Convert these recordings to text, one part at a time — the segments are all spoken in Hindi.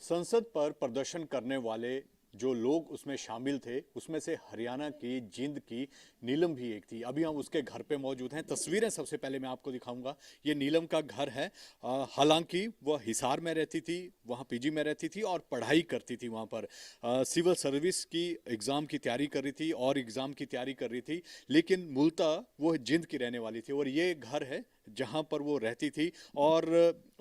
संसद पर प्रदर्शन करने वाले जो लोग उसमें शामिल थे उसमें से हरियाणा की जींद की नीलम भी एक थी। अभी हम उसके घर पे मौजूद हैं। तस्वीरें सबसे पहले मैं आपको दिखाऊंगा। ये नीलम का घर है। हालांकि वह हिसार में रहती थी, वहाँ पीजी में रहती थी और पढ़ाई करती थी वहाँ पर। सिविल सर्विस की एग्ज़ाम की तैयारी कर रही थी और एग्ज़ाम की तैयारी कर रही थी, लेकिन मूलतः वो जींद की रहने वाली थी और ये घर है जहाँ पर वो रहती थी। और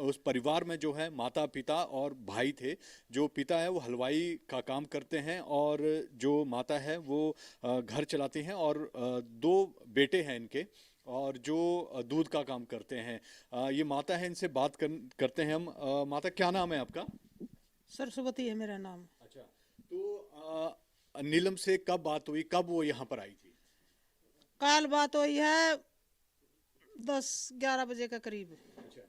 उस परिवार में जो है माता पिता और भाई थे। जो पिता है वो हलवाई का काम करते हैं और जो माता है वो घर चलाती हैं और दो बेटे हैं इनके, और जो दूध का काम करते हैं। ये माता है, इनसे करते हैं हम। माता, क्या नाम है आपका? सरस्वती है मेरा नाम। अच्छा। तो नीलम से कब बात हुई, कब वो यहाँ पर आई थी? काल बात हुई है 10-11 बजे के करीब। अच्छा।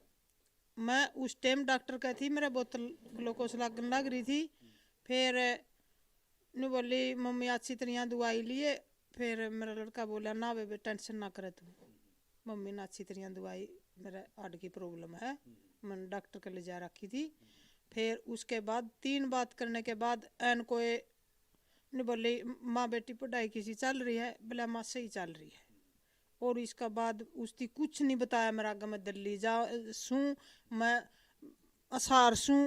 मैं उस टाइम डॉक्टर का थी, मेरा बोतल ग्लूकोज लगने लग रही थी। फिर ने बोली मम्मी अच्छी तरह दवाई लिए। फिर मेरा लड़का बोला ना बेबे टेंशन ना करे तू, मम्मी ने अच्छी तरह दवाई, मेरा हार्ट की प्रॉब्लम है, मैंने डॉक्टर के ले जा रखी थी। फिर उसके बाद 3 बात करने के बाद एन कोई ने बोली माँ बेटी पढ़ाई किसी चल रही है, बोला माँ सही चल रही है। और इसका बाद उसकी कुछ नहीं बताया मेरा आगे, मैं दिल्ली जा सूँ, मैं असार सूँ,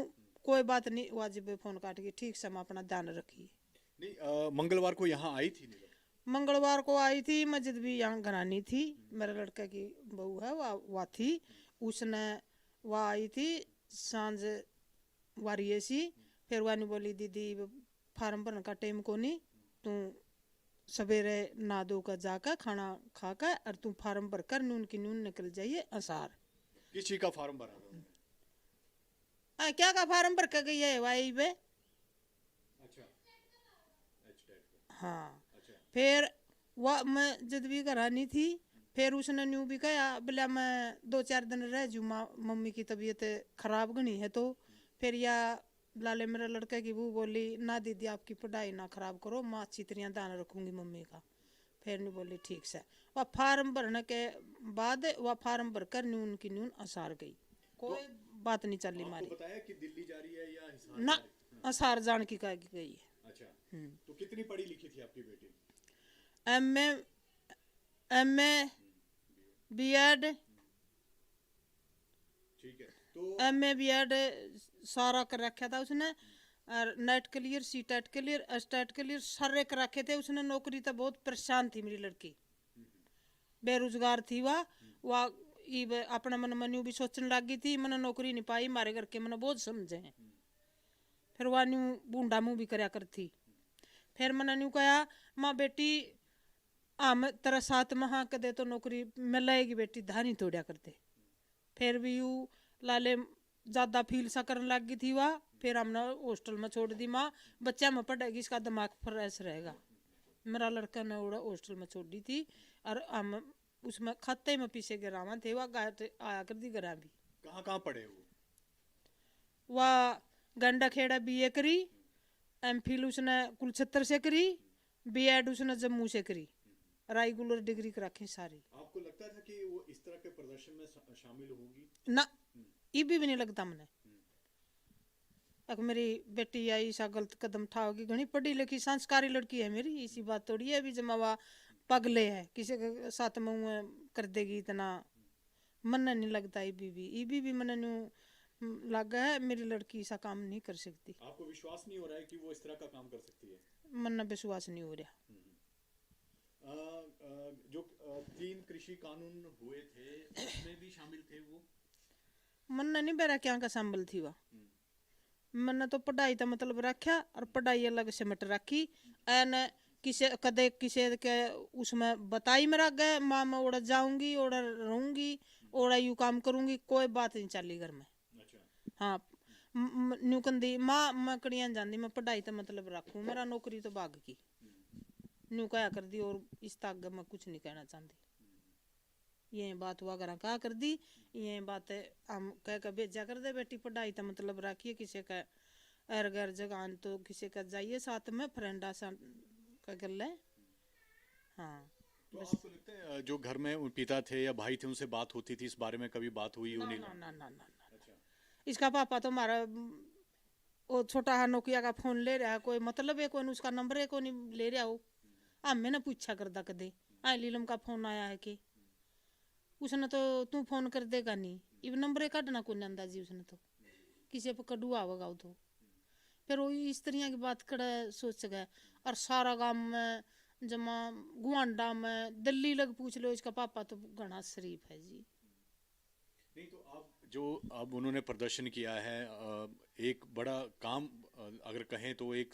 कोई बात नहीं। वाजिब फोन काट के ठीक से मैं अपना ध्यान रखी। नहीं, मंगलवार को यहाँ आई थी नीलम? मंगलवार को आई थी, मस्जिद भी यहाँ घरानी थी, मेरे लड़के की बहू है वह थी। उसने वह आई थी सांझ वारिये सी। फिर वह बोली दीदी फार्म भरने का टाइम को नहीं, तू सवेरे नहा धो कर जाकर खाना खाकर और तू फार्म भर कर नून की नून निकल जाइए असार। किसी का फार्म भरा था उन्होंने? क्या का फार्म भर कर गई है भाई बे। अच्छा। एचटेट का। हाँ। अच्छा। फिर वह मैं जब भी करानी थी, फिर उसने न्यू भी कहा बोला मैं 2-4 दिन रह जू, मम्मी की तबीयत खराब गनी है तो। फिर या लाले मेरे लड़के की वो बोली ना दीदी आपकी पढ़ाई ना खराब करो, मैं अच्छी तरह ध्यान रखूंगी मम्मी का। फिर नहीं बोली ठीक से। वह फार्म भरने के बाद वह फार्म भरकर न्यून की न्यून असार गई, तो कोई बात नहीं चली आपको मारी। बताया कि दिल्ली जा रही है या हिसार ना जा रही है? असार जान की कह गई है। अच्छा। तो कितनी पढ़ी लिखी थी आपकी बेटी? M A, M A, B Ed, ठीक है। तो एम ए बी एड सारा कर रखा था उसने। और NET clear, C TET clear, S TET clear सारे कर रखे थे उसने। नौकरी तो बहुत परेशान थी मेरी लड़की, बेरोजगार थी वह अपना मन मनु भी सोचने लगी थी, मैंने नौकरी नहीं पाई, मारे घर के मैंने बहुत समझे हैं। फिर वह न्यू बूंडा मुँह भी करया करती। फिर मैंने न्यू कहा माँ बेटी हम तेरा 7 माह के दे तो नौकरी मिलेगी बेटी, धानी तोड़िया करते। फिर भी यू लाले ज़्यादा फील सा करने लग गई थी वह। फिर हमने हॉस्टल में छोड़ दी, माँ बच्चा में पढ़ेगी इसका दिमाग फ्रेश रहेगा। मेरा लड़का ने उड़ा हॉस्टल में छोड़ दी थी। और हम उसमें खाते में पीछे गिरावा थे, वह गाय आया कर दी गिरा भी। कहाँ कहाँ पढ़े वो? वह गंडा खेड़ा बीए करी, एम फिल उसने कुलछत्तर से करी, बी एड उसने जम्मू से करी, रेगुलर डिग्री कर रखी सारी। आपको लगता था कि वो इस तरह के प्रदर्शन में शामिल होगी? ना ये भी नहीं लगता मैंने। अब मेरी बेटी आई सा गलत कदम उठाओगी, घनी पढ़ी लिखी संस्कारी लड़की है मेरी, इसी बात थोड़ी है अभी जमावा पगले है किसी के साथ में कर देगी इतना। मन नहीं लगता ये भी मन लगा है मेरी लड़की ऐसा काम नहीं कर सकती। आपको विश्वास नहीं हो रहा है कि वो इस तरह का काम कर सकती है? मन विश्वास नहीं हो रहा। जो 3 कृषि कानून हुए थे उसमें भी शामिल थे वो? मन नहीं बेरा क्या का संभल थी वह। मैंने तो पढ़ाई का मतलब रखा और पढ़ाई अलग से मट रखी। एन किसे कदे किसे के उसमें बताई मेरा गए माँ मैं ओड़ा जाऊंगी ओड़ा रहूंगी ओड़ा यू काम करूंगी, कोई बात नहीं चली घर में। अच्छा। हाँ। न्यू कंदी माँ मैं कड़िया जाती, मैं पढ़ाई तो मतलब रखूँ, मेरा नौकरी तो भाग की न्यू कहा कर दी। और इस तक मैं कुछ नहीं कहना चाहती। ये बात हुआ करा कहा कर दी, ये बात हम कह कर भेजा कर दे बेटी पढ़ाई तो मतलब रखिए, किसी का एर गैर जगह तो किसी का जाइए साथ में फ्रेंडा सा का गल है। हाँ तो बस। आपको लगता है जो घर में पिता थे या भाई थे उनसे बात होती थी, इस बारे में कभी बात हुई ना उन्हीं? ना ना ना ना ना। अच्छा। इसका पापा तो हमारा वो छोटा हाँ नोकिया का फोन ले रहा है, कोई मतलब है कोई न उसका नंबर है कोई नहीं ले रहा हो। मैं ना पूछा करदा कदे नीलम का फोन आया है कि उसने तो तू फोन कर देगा नहीं, इब नंबर काटना कोई अंदाजी उसने तो किसी पर कड़ुआ होगा वो तो। फिर वो इस तरह की बात कर सोच गए। और सारा गांव में जमा गुआंडा में दिल्ली लग पूछ लो इसका पापा तो घना शरीफ है जी। नहीं तो अब उन्होंने प्रदर्शन किया है, एक बड़ा काम, अगर कहें तो एक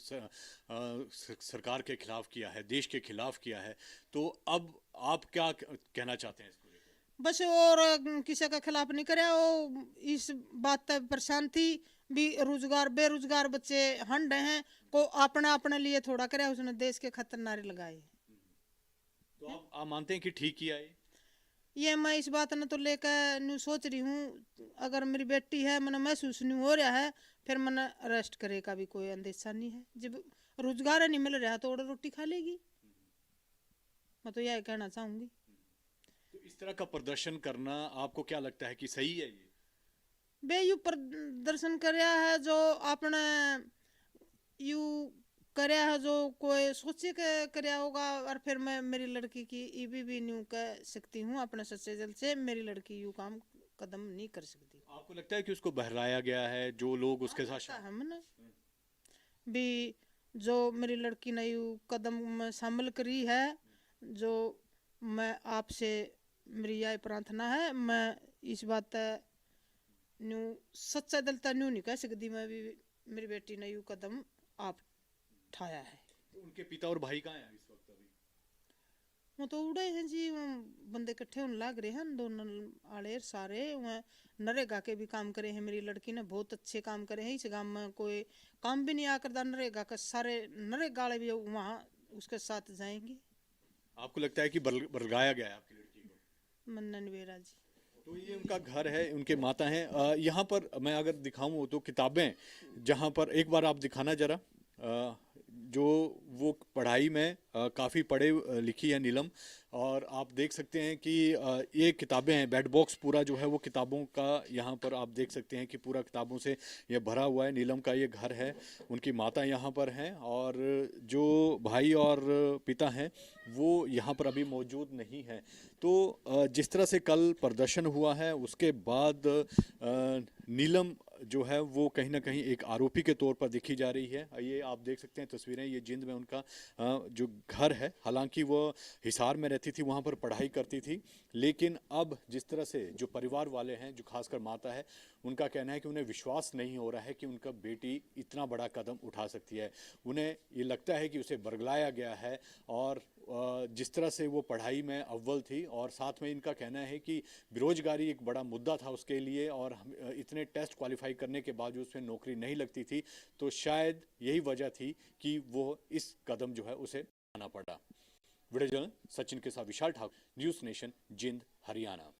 सरकार के खिलाफ किया है, देश के खिलाफ किया है, तो अब आप क्या कहना चाहते हैं इसको लेकर? बस और किसी का खिलाफ नहीं करे, वो इस बात तक परेशान थी भी रोजगार बेरोजगार बच्चे हंड हैं को अपना अपने लिए थोड़ा करे, उसने देश के खतर नारे लगाए। तो आप मानते हैं कि ठीक किया है? ये मैं इस बात ने तो लेकर न्यू सोच रही हूँ, अगर मेरी बेटी है मैंने महसूस नहीं हो रहा है फिर मैंने अरेस्ट करे का भी कोई अंदेशा नहीं है। जब रोजगार नहीं मिल रहा तो और रोटी खा लेगी, मैं तो यह कहना चाहूंगी। तो इस तरह का प्रदर्शन करना आपको क्या लगता है कि सही है ये? बेयू प्रदर्शन करया है जो आपने यू करया है जो कोई सोचे के करया होगा। और फिर मैं मेरी लड़की की ईबी भी न्यू कह सकती हूँ अपने सच्चे दिल से, मेरी लड़की यू काम कदम नहीं कर सकती। आपको लगता है कि उसको बहलाया गया है, जो लोग उसके साथ हमने भी जो मेरी लड़की ने यू कदम में शामिल करी है, जो मैं आपसे मेरी यह प्रार्थना है, मैं इस बात न्यू सच्चा दिल ता न्यू नहीं कह सकती मैं भी मेरी बेटी ने यू कदम आप उठाया है। तो उनके पिता और भाई कहाँ हैं इस वक्त अभी? वो तो उड़े हैं जी, वो बंदे इकट्ठे होने लग रहे हैं दोनों आड़े सारे। वह नरेगा के भी काम करे हैं, मेरी लड़की ने बहुत अच्छे काम करे हैं। इस गांव में कोई काम भी नहीं आ करता नरेगा का, सारे नरेगा वाले भी वहाँ उसके साथ जाएंगे। आपको लगता है कि बरगाया गया है आपकी लड़की को? मन्ना निवेरा जी। तो ये उनका घर है, उनके माता हैं। यहाँ पर मैं अगर दिखाऊं तो किताबें, जहाँ पर एक बार आप दिखाना जरा, जो वो पढ़ाई में काफ़ी पढ़े लिखी है नीलम। और आप देख सकते हैं कि ये किताबें हैं, बेड बॉक्स पूरा जो है वो किताबों का, यहाँ पर आप देख सकते हैं कि पूरा किताबों से ये भरा हुआ है। नीलम का ये घर है, उनकी माता यहाँ पर हैं और जो भाई और पिता हैं वो यहाँ पर अभी मौजूद नहीं हैं। तो जिस तरह से कल प्रदर्शन हुआ है उसके बाद नीलम जो है वो कहीं ना कहीं एक आरोपी के तौर पर दिखी जा रही है। ये आप देख सकते हैं तस्वीरें, ये जिंद में उनका जो घर है, हालांकि वो हिसार में रहती थी, वहाँ पर पढ़ाई करती थी, लेकिन अब जिस तरह से जो परिवार वाले हैं, जो खासकर माता है, उनका कहना है कि उन्हें विश्वास नहीं हो रहा है कि उनका बेटी इतना बड़ा कदम उठा सकती है। उन्हें ये लगता है कि उसे बरगलाया गया है और जिस तरह से वो पढ़ाई में अव्वल थी, और साथ में इनका कहना है कि बेरोजगारी एक बड़ा मुद्दा था उसके लिए और इतने टेस्ट क्वालिफाई करने के बावजूद उसमें नौकरी नहीं लगती थी, तो शायद यही वजह थी कि वो इस कदम जो है उसे उठाना पड़ा। वीडियो जर्नलिस्ट सचिन के साथ विशाल ठाकुर, न्यूज़ नेशन, जिंद, हरियाणा।